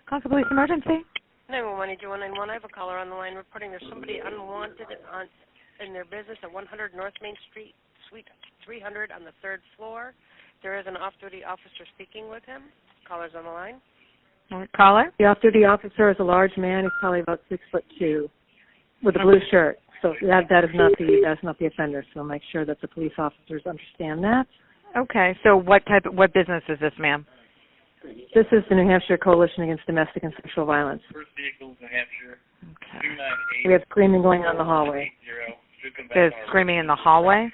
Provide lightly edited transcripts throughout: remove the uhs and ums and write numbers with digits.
Concord Police Emergency. 911, I have a caller on the line reporting there's somebody unwanted in their business at 100 North Main Street, Suite 300 on the 3rd floor. There is an off-duty officer speaking with him. Caller's on the line. Caller? The off-duty officer is a large man. He's probably about 6'2", with a blue shirt. So that is not the offender. So make sure that the police officers understand that. Okay. So what business is this, ma'am? This is the New Hampshire Coalition Against Domestic and Sexual Violence. First vehicle, New Hampshire. Okay. 298. We have screaming going on in the hallway. There's screaming in the hallway?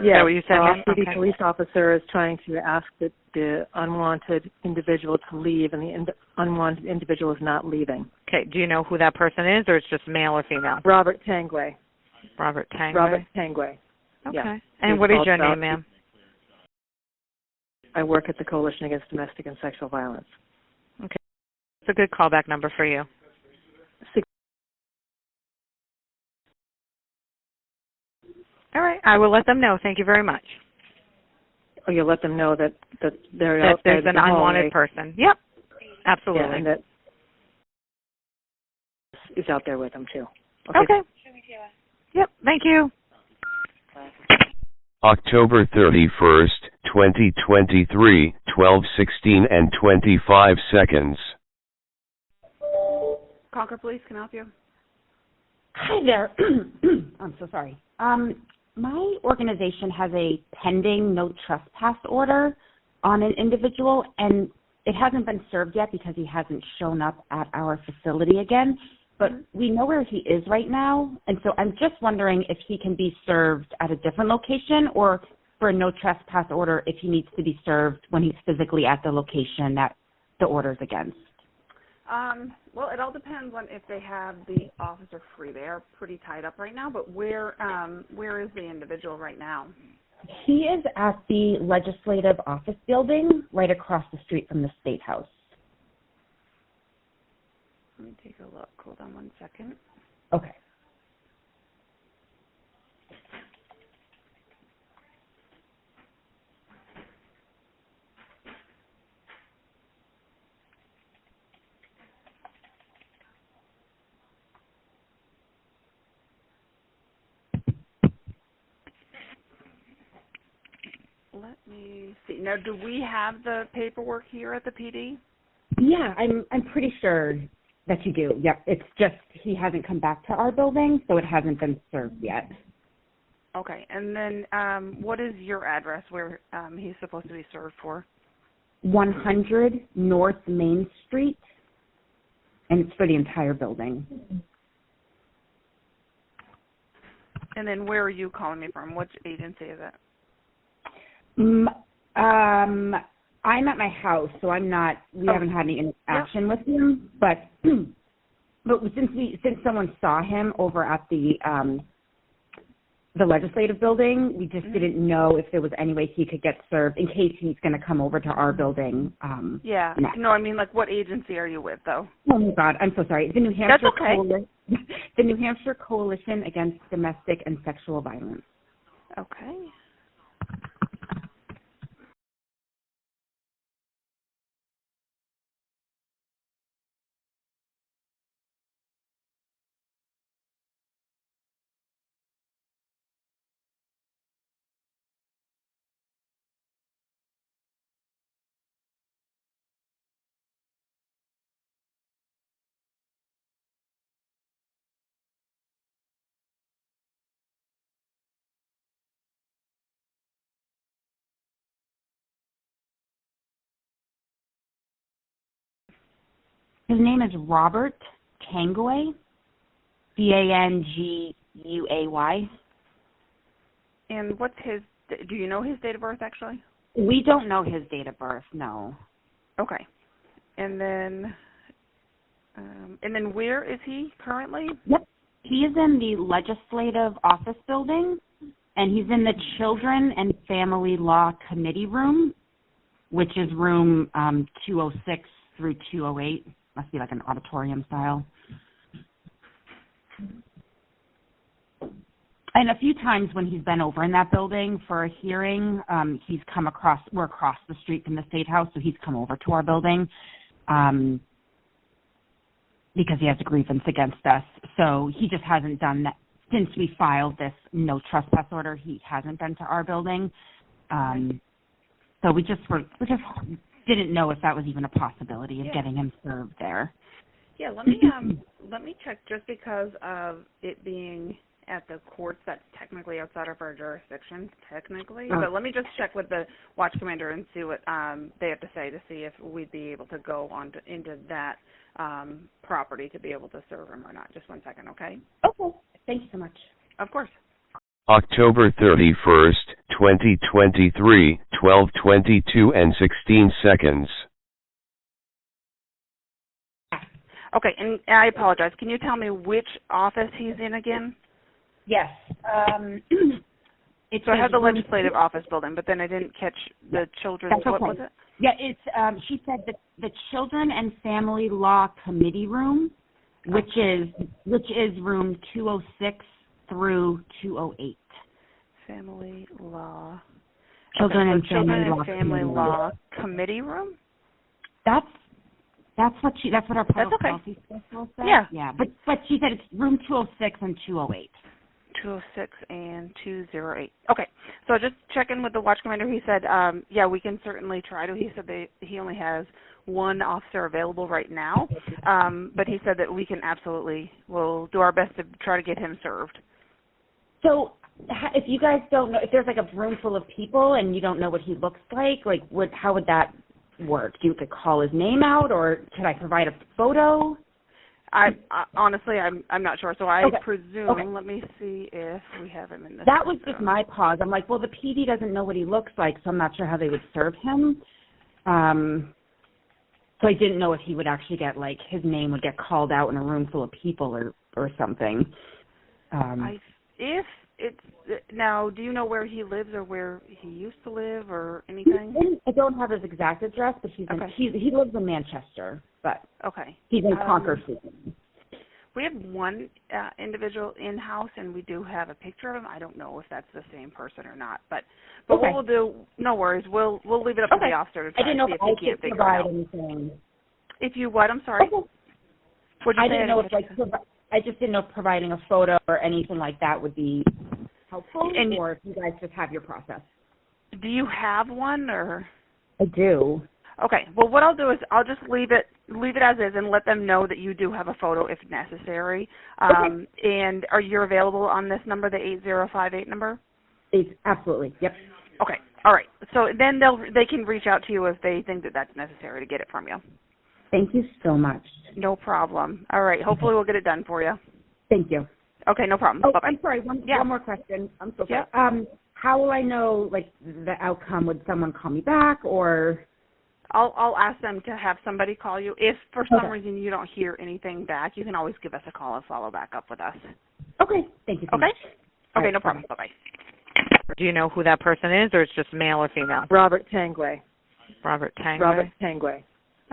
Yeah, what you said, the off-duty okay. police officer is trying to ask that the unwanted individual to leave, and the unwanted individual is not leaving. Okay. Do you know who that person is, or it's just male or female? Robert Tangway. Robert Tangway. Robert Tangway. Okay. Yeah. And what is your name, ma'am? I work at the Coalition Against Domestic and Sexual Violence. Okay. It's a good callback number for you. All right. I will let them know. Thank you very much. Oh, you'll let them know that they're that out there. There's an unwanted person. Yep. Absolutely. Yeah, and that is out there with them, too. Okay. Yep. Thank you. October 31st, 2023, 12:16 and 25 seconds. Concord Police, can I help you? Hi there. I'm so sorry. My organization has a pending no trespass order on an individual, and it hasn't been served yet because he hasn't shown up at our facility again. But we know where he is right now, and so I'm just wondering if he can be served at a different location, or for a no trespass order if he needs to be served when he's physically at the location that the order's against. Well, it all depends on if they have the officer free. They are pretty tied up right now, but where is the individual right now? He is at the Legislative Office Building right across the street from the State House. Let me take a look. Hold on one second. Okay. Let me see. Now, do we have the paperwork here at the PD? Yeah, I'm pretty sure that you do. Yep. It's just he hasn't come back to our building, so it hasn't been served yet. Okay. And then what is your address where he's supposed to be served for? 100 North Main Street, and it's for the entire building. And then where are you calling me from? Which agency is it? I'm at my house, so I'm not. We haven't had any interaction with him, but since someone saw him over at the legislative building, we just didn't know if there was any way he could get served in case he's going to come over to our building. Yeah. Next. No, I mean, like, what agency are you with, though? Oh my God, I'm so sorry. The New Hampshire That's okay. The New Hampshire Coalition Against Domestic and Sexual Violence. Okay. His name is Robert Tangway, Tanguay. And what's his, do you know his date of birth, actually? We don't know his date of birth, no. Okay. And then where is he currently? Yep. He is in the Legislative Office Building, and he's in the Children and Family Law Committee room, which is room 206 through 208. Must be like an auditorium style. And a few times when he's been over in that building for a hearing, we're across the street from the State House, so he's come over to our building. because he has a grievance against us. So he just hasn't done that. Since we filed this no trespass order, he hasn't been to our building. So we just didn't know if that was even a possibility of getting him served there. Yeah, let me check, just because of it being at the courts, that's technically outside of our jurisdiction, technically. But let me just check with the watch commander and see what they have to say to see if we'd be able to go on into that property to be able to serve him or not. Just 1 second, okay? Okay. Thank you so much. Of course. October 31st, 2023, 12:22 and 16 seconds. Okay, and I apologize. Can you tell me which office he's in again? Yes. So I have the legislative office building, but then I didn't catch the children's. That's okay. What was it? Yeah, it's. She said that the Children and Family Law Committee room, which is room 206 through 208. Family Law. Children and Family Law Committee room. That's what our public policy specialist said. Yeah. But she said it's room 206 and 208. 206 and 208. Okay, so just checking with the watch commander. He said, we can certainly try to. He said he only has one officer available right now, but he said that we can we'll do our best to try to get him served. So if you guys don't know, if there's like a room full of people and you don't know what he looks like how would that work? Do you could call his name out, or could I provide a photo? I honestly, I'm not sure. So I presume. Let me see if we have him in this. That was just my pause. I'm like, well, the PD doesn't know what he looks like, so I'm not sure how they would serve him. So I didn't know if he would actually get his name would get called out in a room full of people or something. If it's now, do you know where he lives or where he used to live or anything? I don't have his exact address, but he lives in Manchester, but he's in Concord. We have one individual in-house, and we do have a picture of him. I don't know if that's the same person or not, but what we'll do, no worries, we'll leave it up to the officer to try to see if he can't figure it out. Anything. If you what? I'm sorry. I didn't know I just didn't know if providing a photo or anything like that would be helpful, or if you guys just have your process. Do you have one, or? I do. Okay. Well, what I'll do is I'll just leave it as is and let them know that you do have a photo if necessary. And are you available on this number, the 8058 number? Absolutely. Yep. Okay. All right. So then they can reach out to you if they think that that's necessary to get it from you. Thank you so much. No problem. All right. Hopefully we'll get it done for you. Thank you. Okay. No problem. Oh, Bye-bye. I'm sorry. One more question. I'm so sorry. How will I know the outcome? Would someone call me back, or? I'll ask them to have somebody call you. If for some reason you don't hear anything back, you can always give us a call and follow back up with us. Okay. Thank you so much. Okay. No problem. Bye-bye. Do you know who that person is, or it's just male or female? Robert Tangway. Robert Tangway.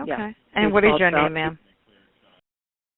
Okay. Yeah. And what is your name, ma'am?